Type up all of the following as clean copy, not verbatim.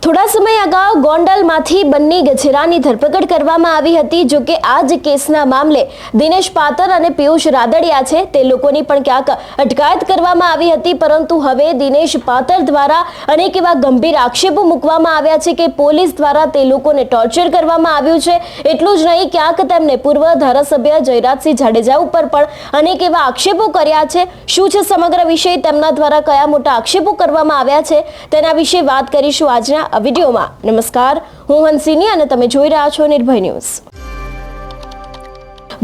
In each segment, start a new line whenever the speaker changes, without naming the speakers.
થોડા સમય અગાઉ ગોંડલમાંથી બંને ગજેરાની ધરપકડ કરવામાં આવી હતી। જો કે આ જ કેસના મામલે દિનેશ પાતર અને પિયુષ રાદડિયા છે તે લોકોની પણ ક્યાંક અટકાયત કરવામાં આવી હતી, પરંતુ હવે દિનેશ પાતર દ્વારા અનેક એવા ગંભીર આક્ષેપો મૂકવામાં આવ્યા છે કે પોલીસ દ્વારા તે લોકોને ટોર્ચર કરવામાં આવ્યું છે। એટલું જ નહીં, ક્યાંક તેમને પૂર્વ ધારાસભ્ય જયરાજસિંહ જાડેજા ઉપર પણ અનેક એવા આક્ષેપો કર્યા છે। શું છે સમગ્ર વિષય, તેમના દ્વારા કયા મોટા આક્ષેપો કરવામાં આવ્યા છે, તેના વિશે વાત કરીશું આજના આ વિડીયોમાં। નમસ્કાર, હું હંસિની અને તમે જોઈ રહ્યા છો નિર્ભય ન્યૂઝ।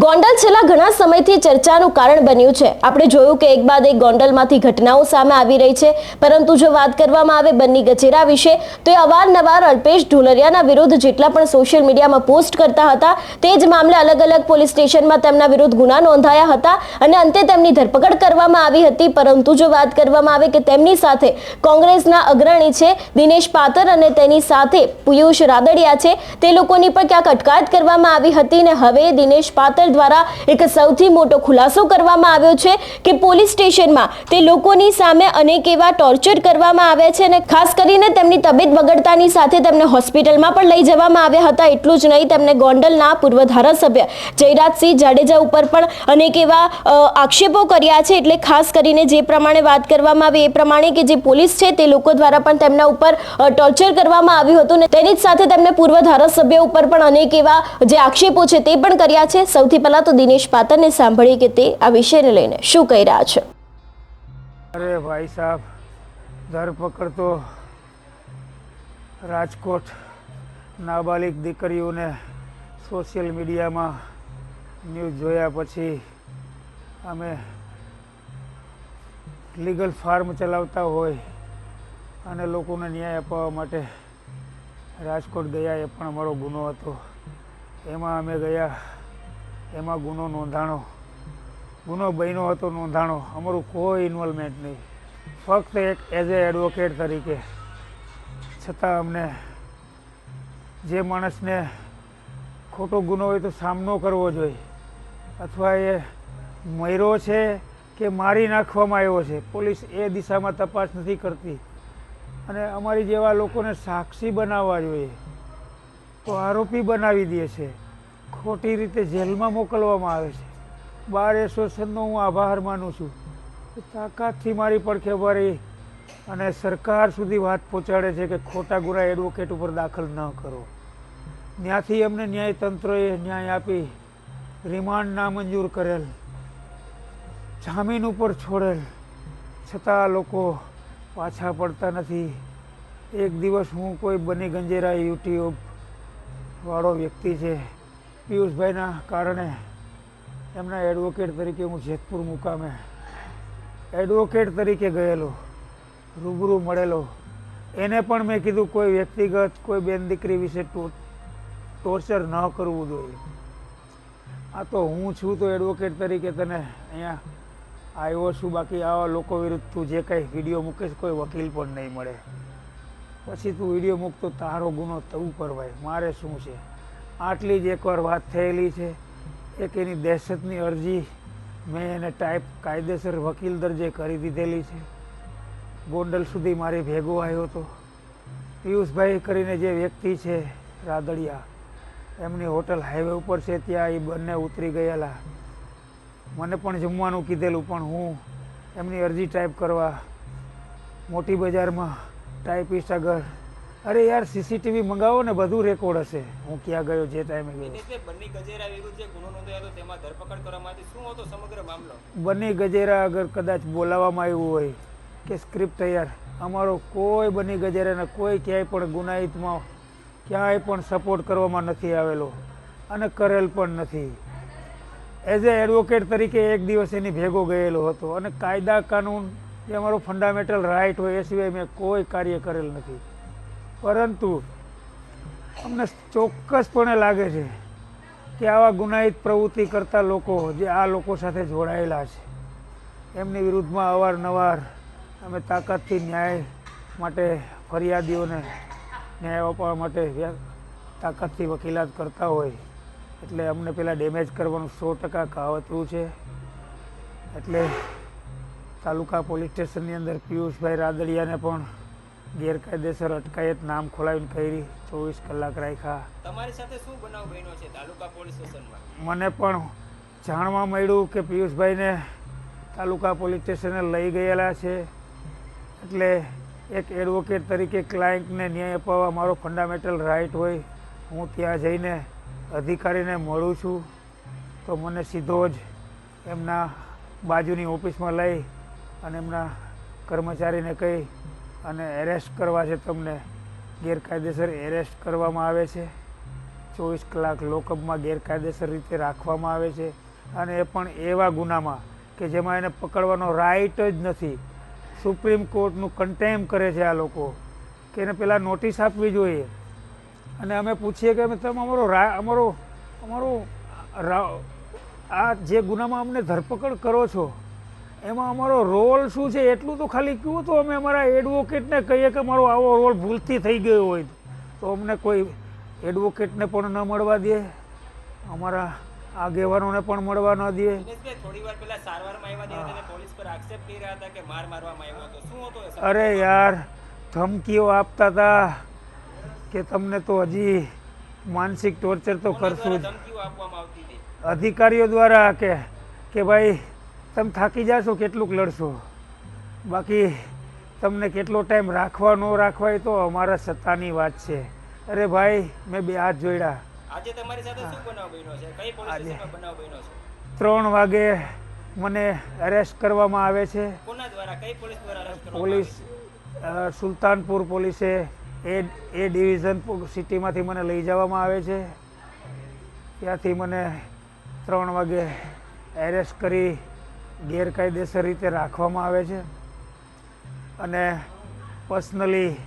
ગોંડલ છેલ્લા ઘણા સમયથી ચર્ચાનું કારણ બન્યું છે। આપણે જોયું કે એક બાદ એક ગોંડલમાંથી ઘટનાઓ સામે આવી રહી છે, પરંતુ જો વાત કરવામાં આવે બન્ની ગજેરા વિશે તો એ અવારનવાર અલ્પેશ ઢોલરિયાના વિરુદ્ધ જેટલા પણ સોશિયલ મીડિયામાં પોસ્ટ કરતા હતા તે જ મામલે અલગ અલગ પોલીસ સ્ટેશનમાં તેમના વિરુદ્ધ ગુના નોંધાયા હતા અને અંતે તેમની ધરપકડ કરવામાં આવી હતી। પરંતુ જો વાત કરવામાં આવે કે તેમની સાથે કોંગ્રેસના અગ્રણી છે દિનેશ પાતર અને તેની સાથે પિયુષ રાદડિયા છે તે લોકોની પણ ક્યાંક અટકાયત કરવામાં આવી હતી અને હવે દિનેશ પાતર દ્વારા એક સૌથી મોટો ખુલાસો કરવામાં આવ્યો છે કે પોલીસ સ્ટેશનમાં તે લોકોની સામે અનેક એવા ટોર્ચર કરવામાં આવ્યા છે અને ખાસ કરીને તેમની તબિયત બગડતાની સાથે તેમને હોસ્પિટલમાં પણ લઈ જવામાં આવ્યા હતા। એટલું જ નહીં, તેમને ગોંડલના પૂર્વ ધારાસભ્ય જયરાજસિંહ જાડેજા ઉપર પણ અનેક એવા આક્ષેપો કર્યા છે। એટલે ખાસ કરીને જે પ્રમાણે વાત કરવામાં આવી એ પ્રમાણે કે જે પોલીસ છે તે લોકો દ્વારા પણ તેમના ઉપર ટોર્ચર કરવામાં આવ્યું હતું અને તેની જ સાથે તેમને પૂર્વ ધારાસભ્ય ઉપર પણ અનેક એવા જે આક્ષેપો છે તે પણ કર્યા છે। સૌથી પહેલા તો દિનેશ પાતરને સાંભળીએ કે તે આ વિષયને લઈને શું કહી રહ્યા છે।
અરે ભાઈ સાહેબ, ધરપકડ તો રાજકોટ નાબાલિગ દીકરીઓને સોશિયલ મીડિયામાં ન્યૂઝ જોયા પછી અમે લીગલ ફાર્મ ચલાવતા હોય અને લોકોને ન્યાય અપાવવા માટે રાજકોટ ગયા, એ પણ અમારો ગુનો હતો। એમાં અમે ગયા, એમાં ગુનો નોંધાણો, ગુનો બન્યો હતો નોંધાણો, અમારું કોઈ ઇન્વોલ્વમેન્ટ નહીં, ફક્ત એક એઝ એ એડવોકેટ તરીકે। છતાં અમને જે માણસને ખોટો ગુનો હોય તો સામનો કરવો જોઈએ, અથવા એ મર્યો છે કે મારી નાખવામાં આવ્યો છે, પોલીસ એ દિશામાં તપાસ નથી કરતી અને અમારી જેવા લોકોને સાક્ષી બનાવવા જોઈએ તો આરોપી બનાવી દે છે, ખોટી રીતે જેલમાં મોકલવામાં આવે છે। બાર એસોસિએશનનો હું આભાર માનું છું, તાકાતથી મારી પડખે ભરી અને સરકાર સુધી વાત પહોંચાડે છે કે ખોટા ગુના એડવોકેટ ઉપર દાખલ ન કરો। ત્યાંથી અમને ન્યાયતંત્રએ ન્યાય આપી રિમાન્ડ નામંજૂર કરેલ, જામીન ઉપર છોડેલ, છતાં લોકો પાછા પડતા નથી। એક દિવસ હું કોઈ બની ગંજેરા યુટ્યુબ વાળો વ્યક્તિ છે, પિયુષભાઈના કારણે એમના એડવોકેટ તરીકે હું જેતપુર મુકામે એડવોકેટ તરીકે ગયેલો, રૂબરૂ મળેલો। એને પણ મેં કીધું કોઈ વ્યક્તિગત કોઈ બેન દીકરી વિશે ટોર્ચર ન કરવું જોઈએ। આ તો હું છું તો એડવોકેટ તરીકે તને અહીંયા આવ્યો છું, બાકી આવા લોકો વિરુદ્ધ તું જે કંઈ વિડીયો મૂકીશ કોઈ વકીલ પણ નહીં મળે। પછી તું વિડીયો મૂકતો તારો ગુનો તું કરવાય, મારે શું છે। આટલી જ એકવાર વાત થયેલી છે, એક એની દહેશતની અરજી મેં એને ટાઈપ કાયદેસર વકીલ દરજ્જે કરી દીધેલી છે। ગોંડલ સુધી મારી ભેગો આવ્યો હતો। પિયુષભાઈ કરીને જે વ્યક્તિ છે રાદડિયા, એમની હોટલ હાઈવે ઉપર છે, ત્યાં એ બંને ઉતરી ગયેલા। મને પણ જમવાનું કીધેલું, પણ હું એમની અરજી ટાઈપ કરવા મોટી બજારમાં ટાઈપિસ્ટ આગળ, અરે યાર સીસીટીવી મંગાવો ને બધું રેકોર્ડ હશે હું ક્યાં ગયો જે ટાઈમે ગયો।
બન્ની ગજેરા વિરુદ્ધ જે ગુનો નોંધાયો હતો તેમાં ધરપકડ કરવામાં આવી, શું હતો સમગ્ર મામલો?
બન્ની ગજેરા અગર કદાચ બોલાવવામાં આવ્યું હોય કે સ્ક્રિપ્ટ તૈયાર, અમારો કોઈ બન્ની ગજેરાને કોઈ ક્યાંય પણ ગુનાહિતમાં ક્યાંય પણ સપોર્ટ કરવામાં નથી આવેલો અને કરેલ પણ નથી। એઝ એ એડવોકેટ તરીકે એક દિવસ એની ભેગો ગયેલો હતો અને કાયદા કાનૂન જે અમારો ફંડામેન્ટલ રાઇટ હોય એ સિવાય મેં કોઈ કાર્ય કરેલ નથી। પરંતુ અમને ચોક્કસપણે લાગે છે કે આવા ગુનાહિત પ્રવૃત્તિ કરતા લોકો જે આ લોકો સાથે જોડાયેલા છે એમની વિરુદ્ધમાં અવારનવાર અમે તાકાતથી ન્યાય માટે ફરિયાદીઓને ન્યાય અપાવવા માટે તાકાતથી વકીલાત કરતા હોય, એટલે અમને પેલા ડેમેજ કરવાનું 100% કાવતરું છે। એટલે તાલુકા પોલીસ સ્ટેશનની અંદર પિયુષભાઈ રાદડિયાને પણ ગેરકાયદેસર અટકાયત નામ ખોલાવીને કરી 24 કલાક રાખ્યા.
તમારી સાથે શું બનાવ બન્યો છે તાલુકા પોલીસ સ્ટેશનમાં?
મને પણ જાણવા મળ્યું કે પિયુષભાઈને તાલુકા પોલીસ સ્ટેશને લઈ ગયેલા છે. એટલે એક એડવોકેટ તરીકે ક્લાયન્ટને ન્યાય અપાવવા મારો ફંડામેન્ટલ રાઇટ હોય. હું ત્યાં જઈને અધિકારીને મળું છું તો મને સીધો જ એમના બાજુની ઓફિસમાં લઈ અને એમના કર્મચારીને કહી અને એરેસ્ટ કરવા છે. તમને ગેરકાયદેસર એરેસ્ટ કરવામાં આવે છે. 24 કલાક લોકઅપમાં ગેરકાયદેસર રીતે રાખવામાં આવે છે અને એ પણ એવા ગુનામાં કે જેમાં એને પકડવાનો રાઇટ જ નથી. સુપ્રીમ કોર્ટનું કન્ટેમ કરે છે આ લોકો કે એને પહેલાં નોટિસ આપવી જોઈએ. અને અમે પૂછીએ કે તમે અમારો આ જે ગુનામાં અમને ધરપકડ કરો છો એમાં અમારો રોલ શું છે એટલું તો ખાલી કહો તો અમે અમારા એડવોકેટને કહીએ કે મારો આવો રોલ ભૂલથી થઈ ગયો હોય તો અમને કોઈ એડવોકેટને પણ ન મળવા દે, અમારા આગેવાનોને પણ મળવા ન દે.
દિનેશભાઈ, થોડી વાર પહેલા સારવારમાં આવ્યા ત્યારે તમે પોલીસ પર આક્ષેપ કરી રહ્યા હતા કે માર મારવામાં આવ્યો હતો. શું હતો એ સમય?
અરે યાર, ધમકીઓ આપતા હતા કે તમને તો હજી માનસિક ટોર્ચર તો
કોના
કરશું જ.
દ્વારા ધમકીઓ આપવામાં આવતી હતી?
અધિકારીઓ દ્વારા કે ભાઈ તમે થાકી જાશો કેટલુંક લડશો, બાકી તમને કેટલો ટાઈમ રાખવા ન રાખવા એ તો અમારા સત્તાની વાત છે. અરે ભાઈ, મેં 2 હાથ જોડ્યા.
આજે તમારી સાથે શું બનાવ બન્યો છે? કઈ પોલીસ સ્ટેશનમાં બનાવ બન્યો છે?
3 વાગે મને અરેસ્ટ કરવામાં આવે છે.
કોના દ્વારા, કઈ પોલીસ દ્વારા અરેસ્ટ કરવામાં
પોલીસ સુલતાનપુર પોલીસે એ ડિવિઝન સિટીમાંથી મને લઈ જવામાં આવે છે. ત્યાંથી મને 3 વાગે એરેસ્ટ કરી ગેરકાયદેસર રીતે રાખવામાં આવે છે. અને પર્સનલી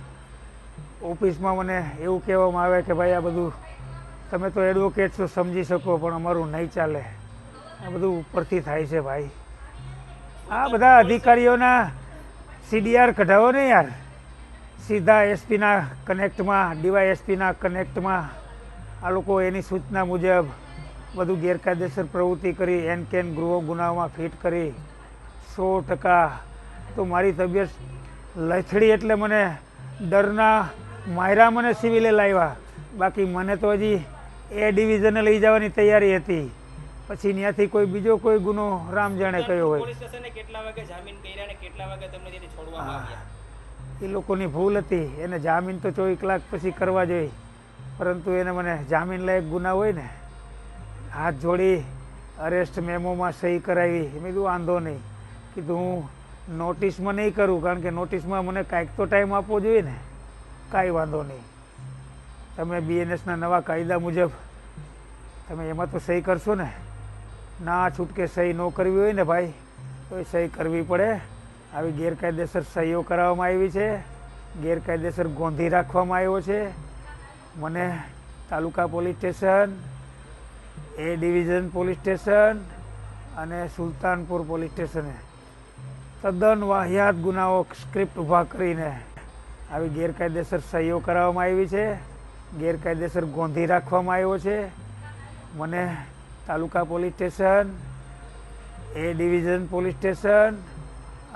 ઓફિસમાં મને એવું કહેવામાં આવે કે ભાઈ આ બધું તમે તો એડવોકેટ છો, સમજી શકો, પણ અમારું નહીં ચાલે. આ બધું ઉપરથી થાય છે ભાઈ. આ બધા અધિકારીઓના CDR કઢાવો ને યાર, સીધા એસપીના કનેક્ટમાં, DYSPના કનેક્ટમાં. આ લોકો એની સૂચના મુજબ બધું ગેરકાયદેસર પ્રવૃત્તિ કરી એનકેન ગૃહ ગુનામાં ફિટ કરી 100%. તો મારી તબિયત લથડી એટલે મને ડરના માયરા મને સિવિલે લાવ્યા. બાકી મને તો હજી એ ડિવિઝને લઈ જવાની તૈયારી હતી. પછી ત્યાંથી કોઈ ગુનો રામ જાણે કયો હોય.
પોલીસ સ્ટેશને કેટલા વાગે જામીન કર્યા અને કેટલા વાગે તમને ત્યાંથી છોડવામાં આવ્યા?
એ લોકોની ભૂલ હતી. એને જામીન તો 24 કલાક પછી કરવા જોઈએ, પરંતુ એને મને જામીન લાયક ગુના હોય ને, હાથ જોડી અરેસ્ટ મેમોમાં સહી કરાવી. મેં કીધું વાંધો નહીં, કીધું હું નોટિસમાં નહીં કરું, કારણ કે નોટિસમાં મને કાંઈક તો ટાઈમ આપવો જોઈએ ને. કાંઈ વાંધો નહીં, તમે BNSના નવા કાયદા મુજબ તમે એમાં તો સહી કરશો ને. ના છૂટકે સહી ન કરવી હોય ને ભાઈ તો એ સહી કરવી પડે. આવી ગેરકાયદેસર સહીઓ કરાવવામાં આવી છે, ગેરકાયદેસર ગોંધી રાખવામાં આવ્યો છે. મને taluka police station, A division police station અને સુલતાનપુર પોલીસ સ્ટેશને તદ્દન વાહિયાત ગુનાઓ સ્ક્રિપ્ટ ઊભા કરીને આવી ગેરકાયદેસર સહીઓ કરાવવામાં આવી છે, ગેરકાયદેસર ગોંધી રાખવામાં આવ્યો છે. મને taluka police station, A division police station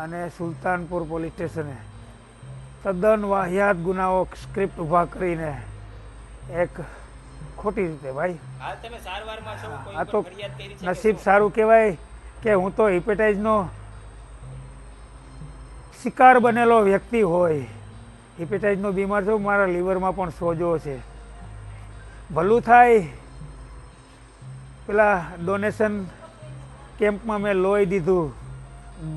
અને સુલતાનપુર પોલીસ સ્ટેશને તદ્દન વાહિયાત ગુનાઓ સ્ક્રિપ્ટ ઊભા કરીને એક ખોટી રીતે ભાઈ.
હાલ તમે સારવારમાં છો, કોઈ
આ
પર
તો
ફરિયાદ કરી છે કે
નસીબ
શું?
સારું કહેવાય કે હું તો હિપેટાઇઝનો શિકાર બનેલો વ્યક્તિ હોય. હિપેટાઇઝનો બીમાર છું, મારા લીવરમાં પણ સોજો છે. ભલું થાય, પેલા ડોનેશન કેમ્પમાં મેં લોહી દીધું,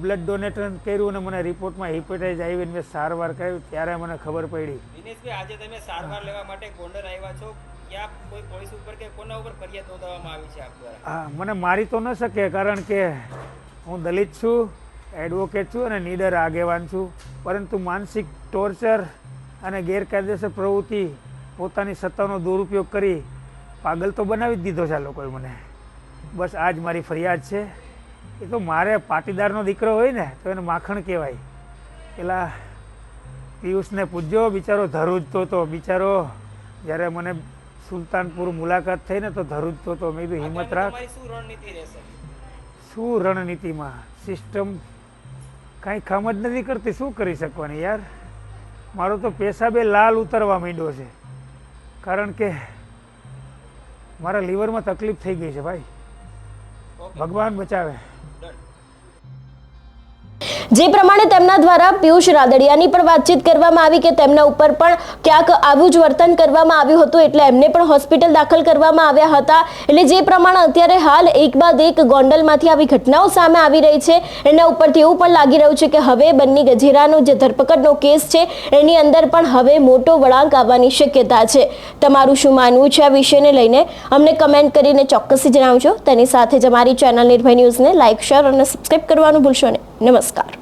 બ્લડ ડોનેશન કર્યું અને મને રિપોર્ટમાં હિપેટાઇઝ આવીને મેં સારવાર કર્યું, ત્યારે મને ખબર પડી.
દિનેશભાઈ, આજે તમે સારવાર લેવા માટે ગોંડલ આવ્યા છો, ક્યાં કોઈ પોલીસ ઉપર કે કોના ઉપર ફરિયાદ નોંધવામાં આવી છે આપ દ્વારા?
હા, મને મારી તો ન શકે, કારણ કે હું દલિત છું, એડવોકેટ છું અને નીડર આગેવાન છું. પરંતુ માનસિક ટોર્ચર અને ગેરકાયદેસર પ્રવૃત્તિ, પોતાની સત્તાનો દુરુપયોગ કરી પાગલ તો બનાવી જ દીધો છે આ લોકોએ મને. બસ આ જ મારી ફરિયાદ છે. એ તો મારે પાટીદારનો દીકરો હોય ને તો એને માખણ કહેવાય. પેલા પિયુષને પૂછજો, બિચારો ધ્રુજતો હતો. બિચારો જ્યારે મને સુલતાનપુર મુલાકાત થઈ ને તો ધ્રુજતો હતો. મેં કીધું હિંમત રાખ.
તમારી શું રણનીતિ રહેશે?
શું રણનીતિમાં સિસ્ટમ કાંઈ કામ જ નથી કરતી, શું કરી શકવાની યાર. મારો તો પેશાબે લાલ ઉતરવા માંડ્યો છે, કારણ કે મારા લીવરમાં તકલીફ થઈ ગઈ છે ભાઈ.
ઓકે
ભગવાન બચાવે.
ડન.
જે પ્રમાણે તેમના દ્વારા પિયુષ રાદડિયાની પણ વાતચીત કરવામાં આવી કે તેમના ઉપર પણ ક્યાંક આવું જ વર્તન કરવામાં આવ્યું હતું, એટલે એમને પણ હોસ્પિટલ દાખલ કરવામાં આવ્યા હતા. એટલે જે પ્રમાણે અત્યારે હાલ એક બાદ એક ગોંડલમાંથી આવી ઘટનાઓ સામે આવી રહી છે, એના ઉપરથી એવું પણ લાગી રહ્યું છે કે હવે બન્ની ગજેરાનો જે ધરપકડનો કેસ છે એની અંદર પણ હવે મોટો વળાંક આવવાની શક્યતા છે. તમારું શું માનવું છે આ વિષયને લઈને અમને કમેન્ટ કરીને ચોક્કસથી જણાવજો. તેની સાથે જ અમારી ચેનલ નિર્ભય ન્યૂઝને લાઇક, શેર અને સબસ્ક્રાઇબ કરવાનું ભૂલશો નહીં. નમસ્કાર.